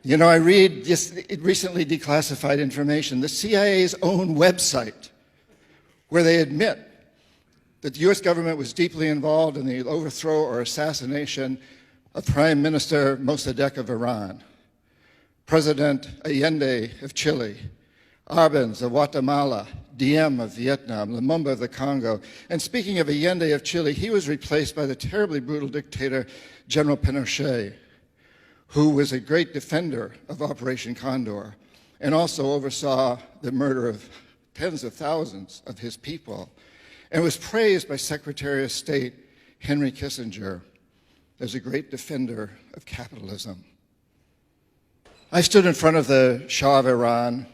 You know, I read just recently declassified information, the CIA's own website, where they admit that the US government was deeply involved in the overthrow or assassination of Prime Minister Mossadegh of Iran, President Allende of Chile, Arbenz of Guatemala, Diem of Vietnam, Lumumba of the Congo. And speaking of Allende of Chile, he was replaced by the terribly brutal dictator General Pinochet, who was a great defender of Operation Condor and also oversaw the murder of tens of thousands of his people, and was praised by Secretary of State Henry Kissinger as a great defender of capitalism. I stood in front of the Shah of Iran,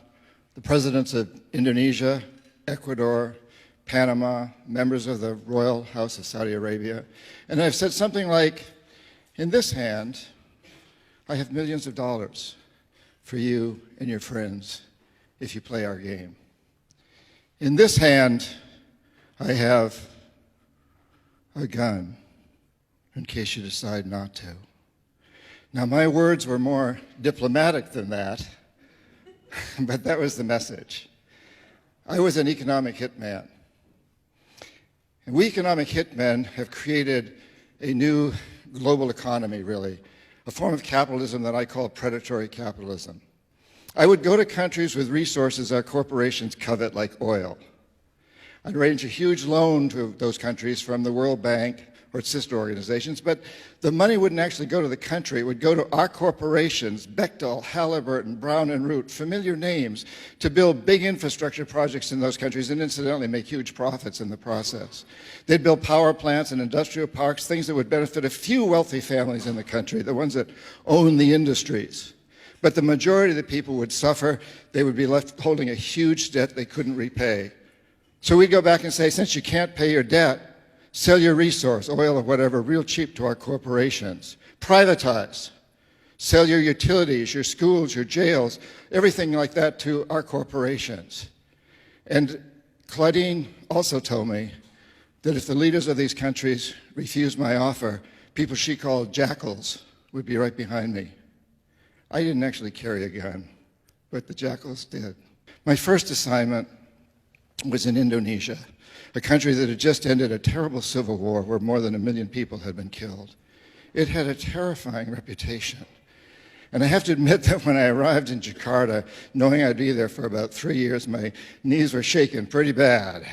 the presidents of Indonesia, Ecuador, Panama, members of the Royal House of Saudi Arabia, and I've said something like, in this hand, I have millions of dollars for you and your friends if you play our game. In this hand, I have a gun in case you decide not to. Now, my words were more diplomatic than that, but that was the message. I was an economic hitman. And we economic hitmen have created a new global economy, really, a form of capitalism that I call predatory capitalism. I would go to countries with resources our corporations covet, like oil. I'd arrange a huge loan to those countries from the World Bank or its sister organizations, but the money wouldn't actually go to the country. It would go to our corporations, Bechtel, Halliburton, Brown and Root, familiar names, to build big infrastructure projects in those countries and incidentally make huge profits in the process. They'd build power plants and industrial parks, things that would benefit a few wealthy families in the country, the ones that own the industries. But the majority of the people would suffer. They would be left holding a huge debt they couldn't repay. So we'd go back and say, since you can't pay your debt, sell your resource, oil or whatever, real cheap to our corporations. Privatize. Sell your utilities, your schools, your jails, everything like that to our corporations. And Claudine also told me that if the leaders of these countries refused my offer, people she called jackals would be right behind me. I didn't actually carry a gun, but the jackals did. My first assignment was in Indonesia, a country that had just ended a terrible civil war where more than 1 million people had been killed. It had a terrifying reputation. And I have to admit that when I arrived in Jakarta, knowing I'd be there for about 3 years, my knees were shaking pretty bad.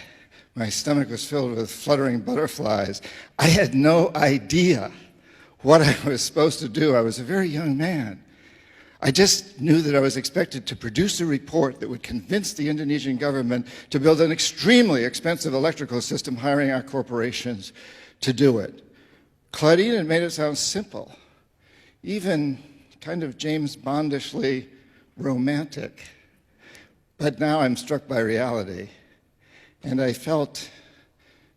My stomach was filled with fluttering butterflies. I had no idea what I was supposed to do. I was a very young man. I just knew that I was expected to produce a report that would convince the Indonesian government to build an extremely expensive electrical system, hiring our corporations to do it. Claudine had made it sound simple, even kind of James Bondishly romantic. But now I'm struck by reality, and I felt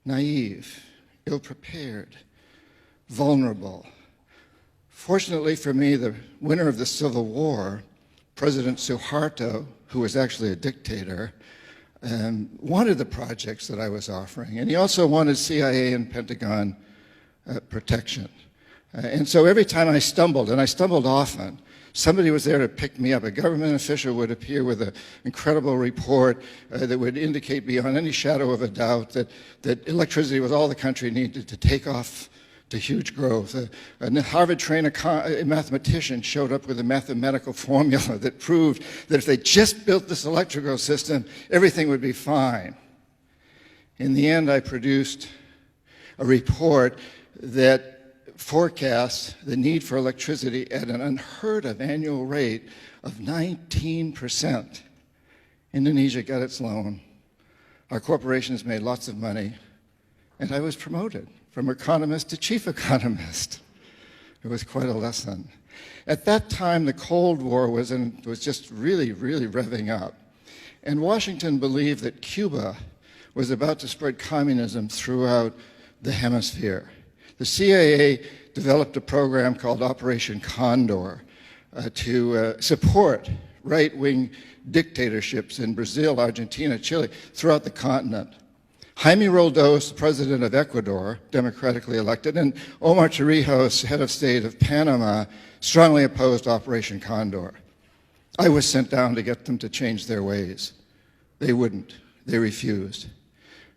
naive, ill-prepared, vulnerable. Fortunately for me, the winner of the Civil War, President Suharto, who was actually a dictator, wanted the projects that I was offering. And he also wanted CIA and Pentagon protection. And so every time I stumbled, and I stumbled often, somebody was there to pick me up. A government official would appear with an incredible report that would indicate beyond any shadow of a doubt that electricity was all the country needed to take off to huge growth. A Harvard-trained mathematician showed up with a mathematical formula that proved that if they just built this electrical system, everything would be fine. In the end, I produced a report that forecast the need for electricity at an unheard of annual rate of 19%. Indonesia got its loan. Our corporations made lots of money, and I was promoted from economist to chief economist. It was quite a lesson. At that time, the Cold War was just really, really revving up. And Washington believed that Cuba was about to spread communism throughout the hemisphere. The CIA developed a program called Operation Condor to support right-wing dictatorships in Brazil, Argentina, Chile, throughout the continent. Jaime Roldos, president of Ecuador, democratically elected, and Omar Torrijos, head of state of Panama, strongly opposed Operation Condor. I was sent down to get them to change their ways. They wouldn't. They refused.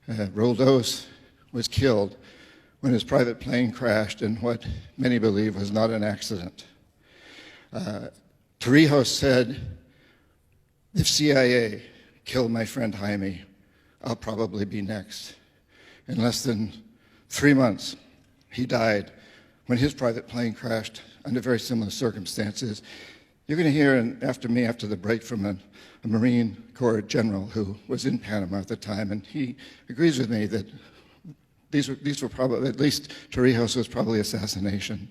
Roldos was killed when his private plane crashed in what many believe was not an accident. Torrijos said, if CIA killed my friend Jaime, I'll probably be next. In less than 3 months, he died when his private plane crashed under very similar circumstances. You're going to hear after me, after the break, from a Marine Corps general who was in Panama at the time, and he agrees with me that these were probably, at least Torrijos was probably assassination.